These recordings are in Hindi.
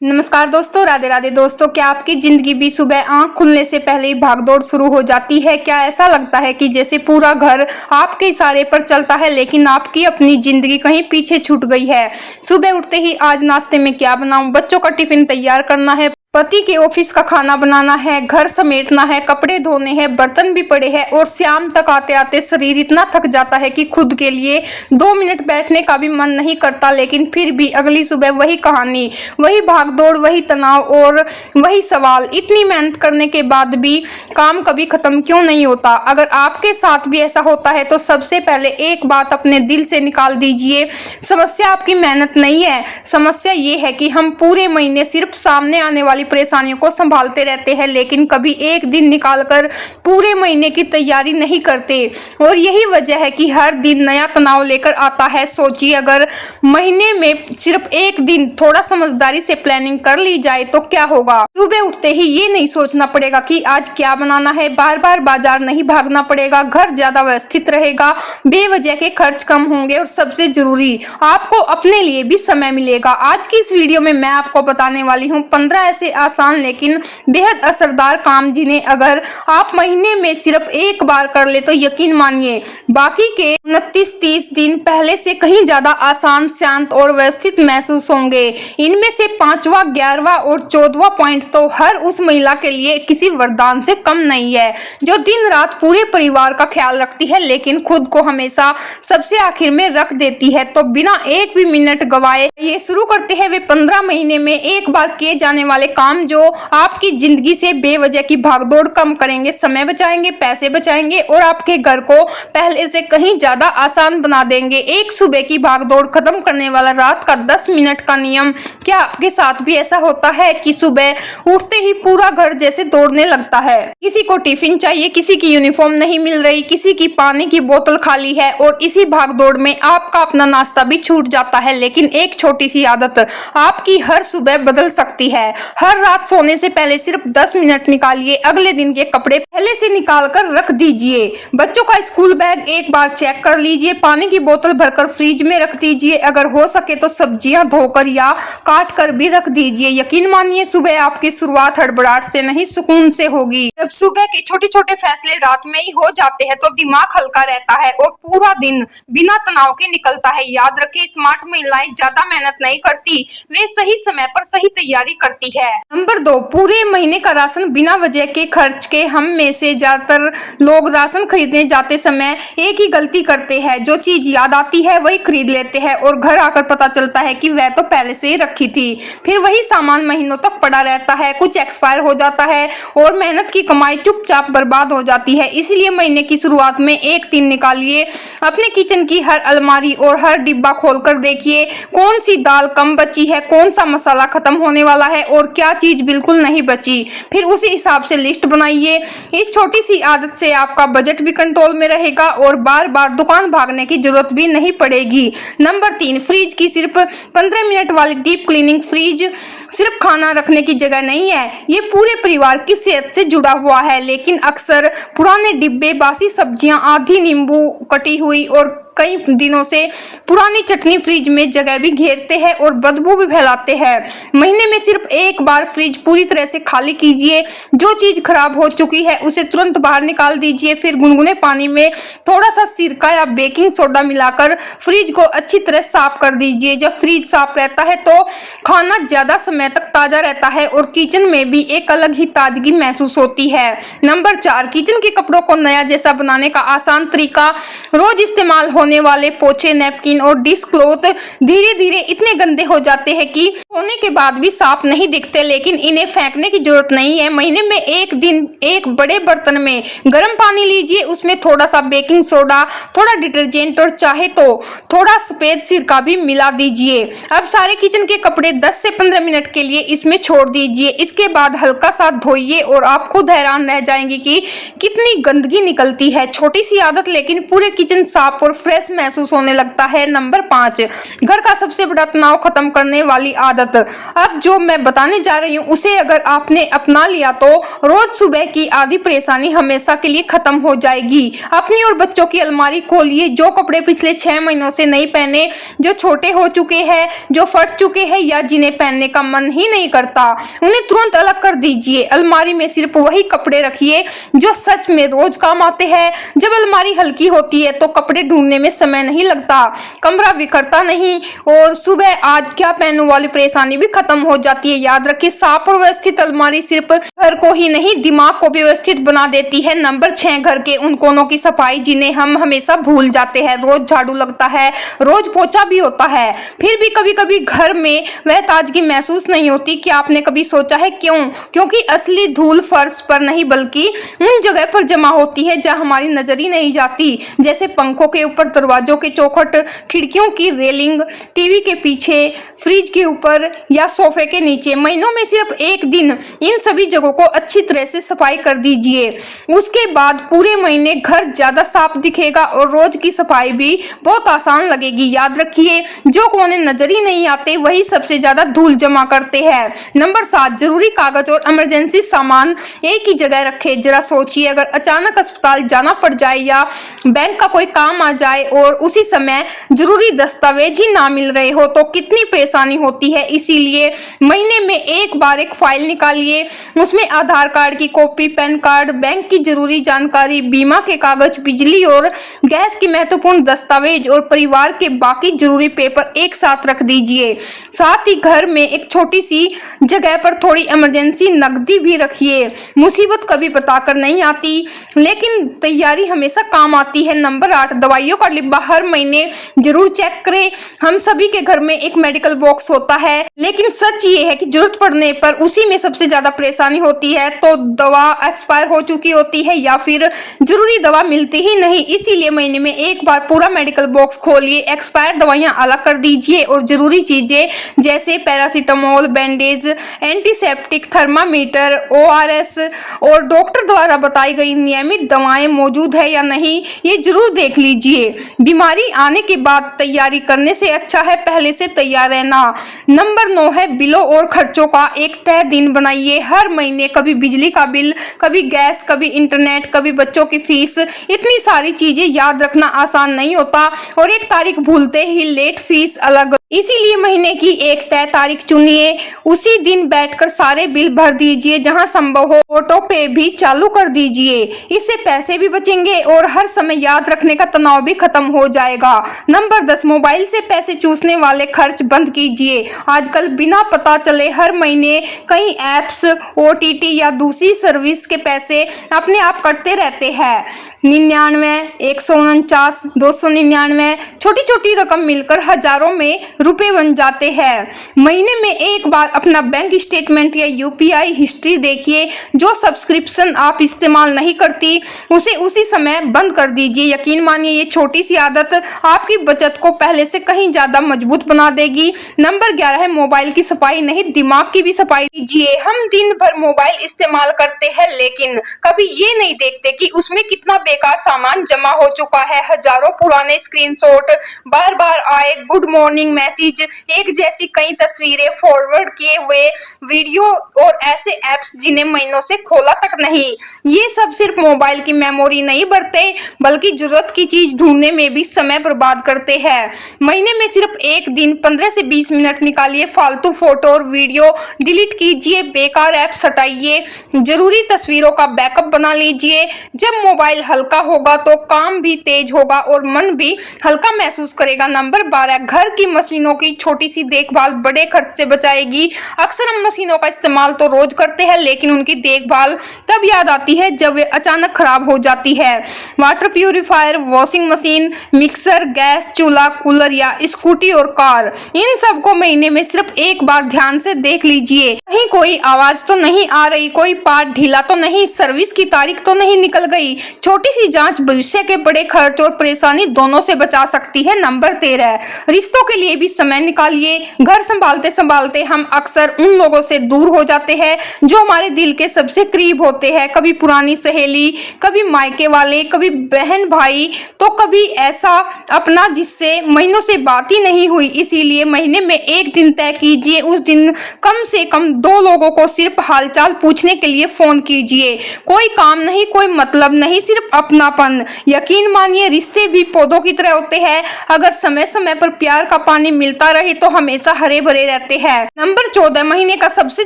नमस्कार दोस्तों, राधे राधे दोस्तों। क्या आपकी जिंदगी भी सुबह आंख खुलने से पहले ही भागदौड़ शुरू हो जाती है? क्या ऐसा लगता है कि जैसे पूरा घर आपके इशारे पर चलता है, लेकिन आपकी अपनी जिंदगी कहीं पीछे छूट गई है? सुबह उठते ही आज नाश्ते में क्या बनाऊं, बच्चों का टिफिन तैयार करना है, पति के ऑफिस का खाना बनाना है, घर समेटना है, कपड़े धोने हैं, बर्तन भी पड़े हैं और शाम तक आते आते शरीर इतना थक जाता है कि खुद के लिए 2 मिनट बैठने का भी मन नहीं करता। लेकिन फिर भी अगली सुबह वही कहानी, वही भागदौड़, वही तनाव और वही सवाल। इतनी मेहनत करने के बाद भी काम कभी खत्म क्यों नहीं होता? अगर आपके साथ भी ऐसा होता है तो सबसे पहले एक बात अपने दिल से निकाल दीजिए, समस्या आपकी मेहनत नहीं है। समस्या ये है कि हम पूरे महीने सिर्फ सामने आने वाली परेशानियों को संभालते रहते हैं, लेकिन कभी एक दिन निकालकर पूरे महीने की तैयारी नहीं करते। और यही वजह है कि हर दिन नया तनाव लेकर आता है। सोचिए, अगर महीने में सिर्फ एक दिन थोड़ा समझदारी से प्लानिंग कर ली जाए तो क्या होगा? सुबह उठते ही ये नहीं सोचना पड़ेगा कि आज क्या बनाना है, बार बार बाजार नहीं भागना पड़ेगा, घर ज्यादा व्यवस्थित रहेगा, बेवजह के खर्च कम होंगे और सबसे जरूरी, आपको अपने लिए भी समय मिलेगा। आज की इस वीडियो में मैं आपको बताने वाली हूँ 15 ऐसे आसान लेकिन बेहद असरदार काम, जिन्हें अगर आप महीने में सिर्फ एक बार कर ले तो यकीन मानिए बाकी के 29-30 दिन पहले से कहीं ज्यादा आसान, शांत और व्यवस्थित महसूस होंगे। इनमें से 5वां, 11वां और 14वां पॉइंट तो हर उस महिला के लिए किसी वरदान से कम नहीं है जो दिन रात पूरे परिवार का ख्याल रखती है लेकिन खुद को हमेशा सबसे आखिर में रख देती है। तो बिना एक भी मिनट गवाए ये शुरू करते हैं वे 15 महीने में एक बार किए जाने वाले काम, जो आपकी जिंदगी से बेवजह की भागदौड़ कम करेंगे, समय बचाएंगे, पैसे बचाएंगे और आपके घर को पहले से कहीं ज्यादा आसान बना देंगे। एक सुबह की भागदौड़ खत्म करने वाला रात का 10 मिनट का नियम। क्या आपके साथ भी ऐसा होता है कि सुबह उठते ही पूरा घर जैसे दौड़ने लगता है? किसी को टिफिन चाहिए, किसी की यूनिफॉर्म नहीं मिल रही, किसी की पानी की बोतल खाली है और इसी भागदौड़ में आपका अपना नाश्ता भी छूट जाता है। लेकिन एक छोटी सी आदत आपकी हर सुबह बदल सकती है। हर रात सोने से पहले सिर्फ 10 मिनट निकालिए, अगले दिन के कपड़े पहले से निकाल कर रख दीजिए, बच्चों का स्कूल बैग एक बार चेक कर लीजिए, पानी की बोतल भरकर फ्रिज में रख दीजिए, अगर हो सके तो सब्जियां धोकर या काट कर भी रख दीजिए। यकीन मानिए सुबह आपकी शुरुआत हड़बड़ाहट से नहीं, सुकून से होगी। जब सुबह के छोटे छोटे फैसले रात में ही हो जाते हैं तो दिमाग हल्का रहता है और पूरा दिन बिना तनाव के निकलता है। याद रखें, स्मार्ट महिलाएं ज्यादा मेहनत नहीं करती, वे सही समय पर सही तैयारी करती है। नंबर 2, पूरे महीने का राशन बिना वजह के खर्च के। हम में से ज्यादातर लोग राशन खरीदने जाते समय एक ही गलती करते हैं, जो चीज याद आती है वही खरीद लेते हैं और घर आकर पता चलता है कि वह तो पहले से ही रखी थी। फिर वही सामान महीनों तक पड़ा रहता है, कुछ एक्सपायर हो जाता है और मेहनत की कमाई चुपचाप बर्बाद हो जाती है। इसलिए महीने की शुरुआत में एक दिन निकालिए, अपने किचन की हर अलमारी और हर डिब्बा खोलकर देखिए कौन सी दाल कम बची है, कौन सा मसाला खत्म होने वाला है और क्या चीज बिल्कुल नहीं बची। फिर उसी हिसाब से लिस्ट बनाइए। इस छोटी सी आदत से आपका बजट भी कंट्रोल में रहेगा और बार बार दुकान भागने की जरूरत भी नहीं पड़ेगी। नंबर 3, फ्रिज की सिर्फ 15 मिनट वाली डीप क्लीनिंग। फ्रिज सिर्फ खाना रखने की जगह नहीं है, ये पूरे परिवार की सेहत से जुड़ा हुआ है। लेकिन अक्सर पुराने डिब्बे, बासी सब्जियां, आधी नींबू कटी हुई और कई दिनों से पुरानी चटनी फ्रिज में जगह भी घेरते हैं और बदबू भी फैलाते हैं। महीने में सिर्फ एक बार फ्रिज पूरी तरह से खाली कीजिए, जो चीज खराब हो चुकी है उसे तुरंत बाहर निकाल दीजिए। फिर गुनगुने पानी में थोड़ा सा सिरका या बेकिंग सोडा मिलाकर फ्रिज को अच्छी तरह साफ कर दीजिए। जब फ्रिज साफ रहता है तो खाना ज्यादा समय तक ताजा रहता है और किचन में भी एक अलग ही ताजगी महसूस होती है। नंबर 4, किचन के कपड़ों को नया जैसा बनाने का आसान तरीका। रोज इस्तेमाल होने वाले पोछे, नैपकिन और डिश क्लॉथ धीरे धीरे इतने गंदे हो जाते हैं कि धोने के बाद भी साफ नहीं दिखते, लेकिन इन्हें फेंकने की जरूरत नहीं है। महीने में एक दिन एक बड़े बर्तन में गर्म पानी लीजिए, उसमें थोड़ा सा बेकिंग सोडा, थोड़ा डिटर्जेंट और चाहे तो थोड़ा सफेद सिरका भी मिला दीजिए। अब सारे किचन के कपड़े 10 से 15 मिनट के लिए इसमें छोड़ दीजिए। इसके बाद हल्का सा धोइए और आप खुद हैरान रह जाएंगे कि कितनी गंदगी निकलती है। छोटी सी आदत लेकिन पूरे किचन साफ और फ्रेश स्ट्रेस महसूस होने लगता है। नंबर 5, घर का सबसे बड़ा तनाव खत्म करने वाली आदत। अब जो मैं बताने जा रही हूँ उसे अगर आपने अपना लिया तो रोज सुबह की आधी परेशानी हमेशा के लिए खत्म हो जाएगी। अपनी और बच्चों की अलमारी खोलिए, जो कपड़े पिछले 6 महीनों से नहीं पहने, जो छोटे हो चुके हैं, जो फट चुके हैं या जिन्हें पहनने का मन ही नहीं करता, उन्हें तुरंत अलग कर दीजिए। अलमारी में सिर्फ वही कपड़े रखिए जो सच में रोज काम आते हैं। जब अलमारी हल्की होती है तो कपड़े ढूंढने में समय नहीं लगता, कमरा बिखरता नहीं और सुबह आज क्या पहनूं वाली परेशानी भी खत्म हो जाती है। याद रखिए, साफ और व्यवस्थित अलमारी सिर्फ घर को ही नहीं दिमाग को भी व्यवस्थित बना देती है। नंबर 6, घर के उन कोनों की सफाई जिन्हें हम हमेशा भूल जाते हैं। रोज झाड़ू लगता है, रोज पोछा भी होता है, फिर भी कभी कभी घर में वह ताजगी महसूस नहीं होती। क्या आपने कभी सोचा है क्यों? क्योंकि असली धूल फर्श पर नहीं बल्कि उन जगह पर जमा होती है जहां हमारी नजर ही नहीं जाती, जैसे पंखों के ऊपर, दरवाजों के चौखट, खिड़कियों की रेलिंग, टीवी के पीछे, फ्रिज के ऊपर या सोफे के नीचे। महीनों में सिर्फ एक दिन इन सभी जगहों को अच्छी तरह से सफाई कर दीजिए, उसके बाद पूरे महीने घर ज्यादा साफ दिखेगा और रोज की सफाई भी बहुत आसान लगेगी। याद रखिए, जो कोने नजर ही नहीं आते वही सबसे ज्यादा धूल जमा करते हैं। नंबर 7, जरूरी कागज और इमरजेंसी सामान एक ही जगह रखे। जरा सोचिए, अगर अचानक अस्पताल जाना पड़ जाए या बैंक का कोई काम आ जाए और उसी समय जरूरी दस्तावेज ही ना मिल रहे हो तो कितनी परेशानी होती है। इसीलिए महीने में एक बार एक फाइल निकालिए, उसमें आधार कार्ड की कॉपी, पैन कार्ड, बैंक की जरूरी जानकारी, बीमा के कागज, बिजली और गैस की महत्वपूर्ण दस्तावेज और परिवार के बाकी जरूरी पेपर एक साथ रख दीजिए। साथ ही घर में एक छोटी सी जगह पर थोड़ी इमरजेंसी नकदी भी रखिए। मुसीबत कभी बताकर नहीं आती लेकिन तैयारी हमेशा काम आती है। नंबर 8, दवाइयों का डिब्बा हर महीने जरूर चेक करें। हम सभी के घर में एक मेडिकल बॉक्स होता है, लेकिन सच ये है कि जरूरत पड़ने पर उसी में सबसे ज्यादा परेशानी होती है। तो दवा एक्सपायर हो चुकी होती है या फिर जरूरी दवा मिलती ही नहीं। इसीलिए महीने में एक बार पूरा मेडिकल बॉक्स खोलिए, एक्सपायर दवाइयां अलग कर दीजिए और जरूरी चीजें जैसे paracetamol, bandage, antiseptic, thermometer, ORS और डॉक्टर द्वारा बताई गई नियमित दवाएं मौजूद है या नहीं, ये जरूर देख लीजिए। बीमारी आने के बाद तैयारी करने से अच्छा है पहले से तैयार रहना। नंबर 9 है, बिलों और खर्चों का एक तय दिन बनाइए। हर महीने कभी बिजली का बिल, कभी गैस, कभी इंटरनेट, कभी बच्चों की फीस। इतनी सारी चीजें याद रखना आसान नहीं होता और एक तारीख भूलते ही लेट फीस अलग। इसीलिए महीने की एक तय तारीख चुनिए, उसी दिन बैठकर सारे बिल भर दीजिए। जहां संभव हो ऑटो पे भी चालू कर दीजिए, इससे पैसे भी बचेंगे और हर समय याद रखने का तनाव भी खत्म हो जाएगा। नंबर 10, मोबाइल से पैसे चूसने वाले खर्च बंद कीजिए। आजकल बिना पता चले हर महीने कई ऐप्स, OTT या दूसरी सर्विस के पैसे अपने आप कटते रहते हैं। 99, 149, 299, छोटी छोटी रकम मिलकर हजारों में रुपए बन जाते हैं। महीने में एक बार अपना बैंक स्टेटमेंट या UPI हिस्ट्री देखिए। जो सब्सक्रिप्शन आप इस्तेमाल नहीं करती उसे उसी समय बंद कर दीजिए। यकीन मानिए, ये छोटी सी आदत आपकी बचत को पहले से कहीं ज्यादा मजबूत बना देगी। नंबर 11 है, मोबाइल की सफाई नहीं, दिमाग की भी सफाई कीजिए। हम दिन भर मोबाइल इस्तेमाल करते हैं लेकिन कभी ये नहीं देखते कि उसमें कितना बेकार सामान जमा हो चुका है। हजारों पुराने स्क्रीनशॉट, बार बार आए गुड मॉर्निंग मैसेज, एक जैसी कई तस्वीरें, फॉरवर्ड किए हुए वीडियो और ऐसे ऐप्स जिन्हें महीनों से खोला तक नहीं। ये सब सिर्फ मोबाइल की मेमोरी नहीं भरते बल्कि जरूरत की चीज ढूंढने में भी समय बर्बाद करते हैं। महीने में सिर्फ एक दिन 15 से 20 मिनट निकालिए, फालतू फोटो और वीडियो डिलीट कीजिए, बेकार ऐप्स हटाइए, जरूरी तस्वीरों का बैकअप बना लीजिए। जब मोबाइल हल्का होगा तो काम भी तेज होगा और मन भी हल्का महसूस करेगा। नंबर 12, घर की मशीनों की छोटी सी देखभाल बड़े खर्च से बचाएगी। अक्सर हम मशीनों का इस्तेमाल तो रोज करते हैं लेकिन उनकी देखभाल तब याद आती है जब वे अचानक खराब हो जाती है। Water purifier, washing machine, mixer, gas चूल्हा, कूलर या स्कूटी और कार, इन सबको महीने में सिर्फ एक बार ध्यान से देख लीजिए। कहीं कोई आवाज तो नहीं आ रही, कोई पार्ट ढीला तो नहीं, सर्विस की तारीख तो नहीं निकल गई। छोटी सी जांच भविष्य के बड़े खर्च और परेशानी दोनों से बचा सकती है। नंबर 13, रिश्तों के लिए भी समय निकालिए। घर संभालते संभालते हम अक्सर उन लोगों से दूर हो जाते हैं जो हमारे दिल के सबसे करीब होते आते हैं, कभी पुरानी सहेली, कभी मायके वाले, कभी बहन भाई, तो कभी ऐसा अपना जिससे महीनों से बात ही नहीं हुई। इसीलिए महीने में एक दिन तय कीजिए, उस दिन कम से कम 2 लोगों को सिर्फ हालचाल पूछने के लिए फोन कीजिए। कोई काम नहीं, कोई मतलब नहीं, सिर्फ अपनापन। यकीन मानिए रिश्ते भी पौधों की तरह होते हैं, अगर समय समय पर प्यार का पानी मिलता रहे तो हमेशा हरे भरे रहते हैं। नंबर 14, महीने का सबसे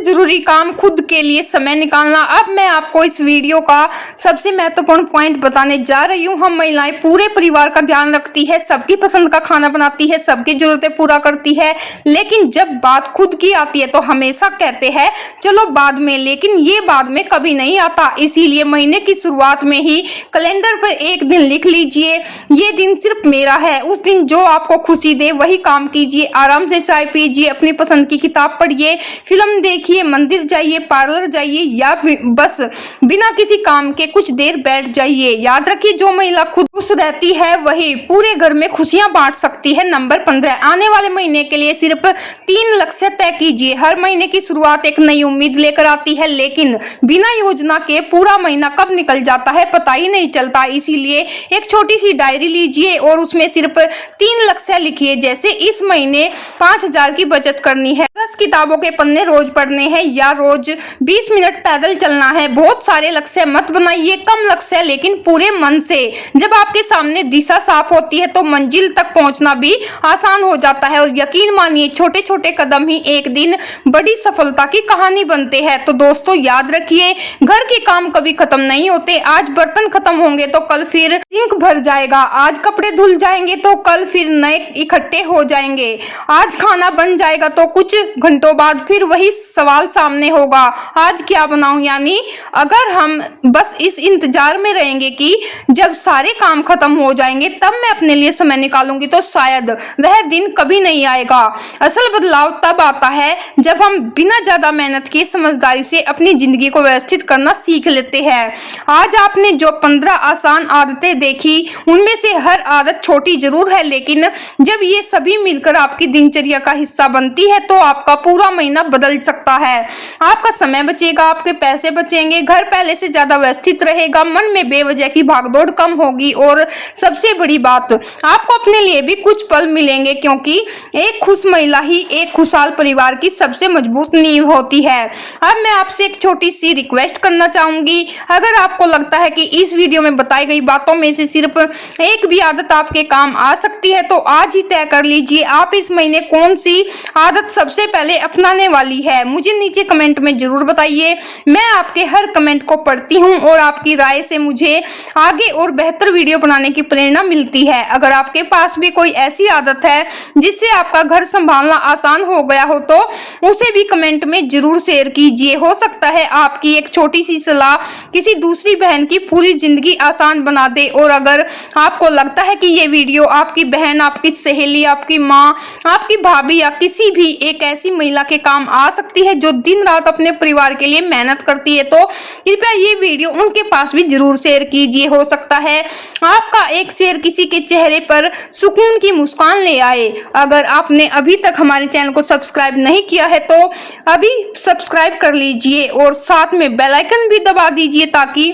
जरूरी काम, खुद के लिए समय निकालना। अब मैं आपको इस वीडियो का सबसे महत्वपूर्ण पॉइंट बताने जा रही हूँ। हम महिलाएं पूरे परिवार का ध्यान रखती है, सबकी पसंद का खाना बनाती है, सबकी जरूरतें पूरा करती है, लेकिन जब बात खुद की आती है तो हमेशा कहते हैं चलो बाद में, लेकिन ये बाद में कभी नहीं आता। इसीलिए महीने की शुरुआत में ही कैलेंडर पर एक दिन लिख लीजिए, ये दिन सिर्फ मेरा है। उस दिन जो आपको खुशी दे वही काम कीजिए, आराम से चाय पीजिए, अपनी पसंद की किताब पढ़िए, फिल्म देखिए, मंदिर जाइए, पार्लर जाइए, या बस बिना किसी काम के कुछ देर बैठ जाइए। याद रखिए जो महिला खुद खुश रहती है वही पूरे घर में खुशियां बांट सकती है। नंबर 15, आने वाले महीने के लिए सिर्फ 3 लक्ष्य तय कीजिए। हर महीने की शुरुआत एक नई उम्मीद लेकर आती है, लेकिन बिना योजना के पूरा महीना कब निकल जाता है पता ही नहीं चलता। इसीलिए एक छोटी सी डायरी लीजिए और उसमें सिर्फ 3 लक्ष्य लिखिए, जैसे इस महीने 5000 की बचत करनी है, 10 किताबों के पन्ने रोज पढ़ने हैं, या रोज 20 मिनट पैदल चलना है। बहुत सारे लक्ष्य मत बनाइए, कम लक्ष्य लेकिन पूरे मन से। जब आपके सामने दिशा साफ होती है तो मंजिल तक पहुंचना भी आसान हो जाता है, और यकीन मानिए छोटे छोटे कदम ही एक दिन बड़ी सफलता की कहानी बनते हैं। तो दोस्तों याद रखिए, घर के काम कभी खत्म नहीं होते। आज बर्तन खत्म होंगे तो कल फिर सिंक भर जाएगा, आज कपड़े धुल जाएंगे तो कल फिर नए इकट्ठे हो जाएंगे, आज खाना बन जाएगा तो कुछ घंटों बाद फिर वही सवाल सामने होगा, आज क्या बनाऊं। यानी अगर हम बस इस इंतजार में रहेंगे कि जब सारे काम खत्म हो जाएंगे तब मैं अपने लिए समय निकालूंगी, तो शायद वह दिन कभी नहीं आएगा। असल बदलाव तब आता है जब हम बिना ज्यादा मेहनत की समझदारी से अपनी जिंदगी को व्यवस्थित करना सीख लेते हैं। आज आपने जो 15 आसान आदतें देखी, उनमें से हर आदत छोटी जरूर है, लेकिन जब ये सभी मिलकर आपकी दिनचर्या का हिस्सा बनती है तो आपका पूरा महीना बदल सकता है। आपका समय बचेगा, आपके पैसे बचेंगे, घर पहले से ज्यादा व्यवस्थित रहेगा, मन में बेवजह की भागदौड़ कम होगी, और सबसे बड़ी बात, आपको अपने लिए भी कुछ पल मिलेंगे, क्योंकि एक खुश महिला ही एक खुशहाल परिवार की सबसे मजबूत नींव होती है। अब मैं आपसे एक छोटी सी रिक्वेस्ट करना चाहूंगी, अगर आपको लगता है कि इस वीडियो में बताई गई बातों में से सिर्फ एक भी आदत आपके काम आ सकती है तो आज ही तय कर लीजिए आप इस महीने कौन सी आदत सबसे पहले अपनाने वाली है। मुझे नीचे कमेंट में जरूर बताइए, मैं आपके हर कमेंट को पढ़ती हूँ और आपकी राय से मुझे आगे और बेहतर वीडियो बनाने की प्रेरणा मिलती है। अगर आपके पास भी कोई ऐसी आदत है जिससे आपका घर संभालना आसान हो गया हो तो उसे भी कमेंट में जरूर शेयर कीजिए। हो सकता है आपकी एक छोटी सी सलाह किसी दूसरी बहन की पूरी जिंदगी आसान बना दे। और अगर आपको लगता है कि ये वीडियो आपकी बहन, आपकी सहेली, आपकी माँ, आपकी भाभी या किसी भी एक ऐसी महिला के काम आ सकती है जो दिन रात अपने परिवार के लिए मेहनत करती है, तो कृपया ये वीडियो उनके पास भी जरूर शेयर कीजिए। हो सकता है आपका एक शेयर किसी के चेहरे पर सुकून की मुस्कान ले आए। अगर आपने अभी तक हमारे चैनल को सब्सक्राइब नहीं किया है तो अभी सब्सक्राइब कर लीजिए और साथ में बेल आइकन भी दबा दीजिए, ताकि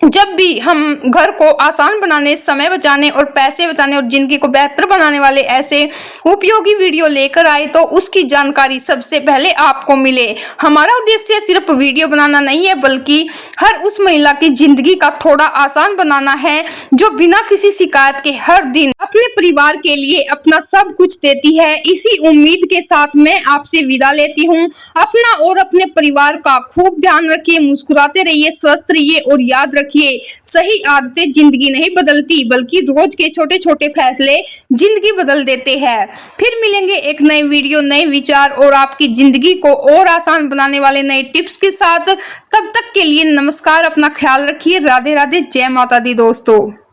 जब भी हम घर को आसान बनाने, समय बचाने और पैसे बचाने और जिंदगी को बेहतर बनाने वाले ऐसे उपयोगी वीडियो लेकर आए तो उसकी जानकारी सबसे पहले आपको मिले। हमारा उद्देश्य सिर्फ वीडियो बनाना नहीं है, बल्कि हर उस महिला की जिंदगी का थोड़ा आसान बनाना है जो बिना किसी शिकायत के हर दिन अपने परिवार के लिए अपना सब कुछ देती है। इसी उम्मीद के साथ मैं आपसे विदा लेती हूँ। अपना और अपने परिवार का खूब ध्यान रखिए, मुस्कुराते रहिए, स्वस्थ रहिए और याद रखिए, सही आदतें जिंदगी नहीं बदलती, बल्कि रोज के छोटे छोटे फैसले जिंदगी बदल देते हैं। फिर मिलेंगे एक नए वीडियो, नए विचार और आपकी जिंदगी को और आसान बनाने वाले नए टिप्स के साथ। तब तक के लिए नमस्कार, अपना ख्याल रखिए, राधे राधे, जय माता दी दोस्तों।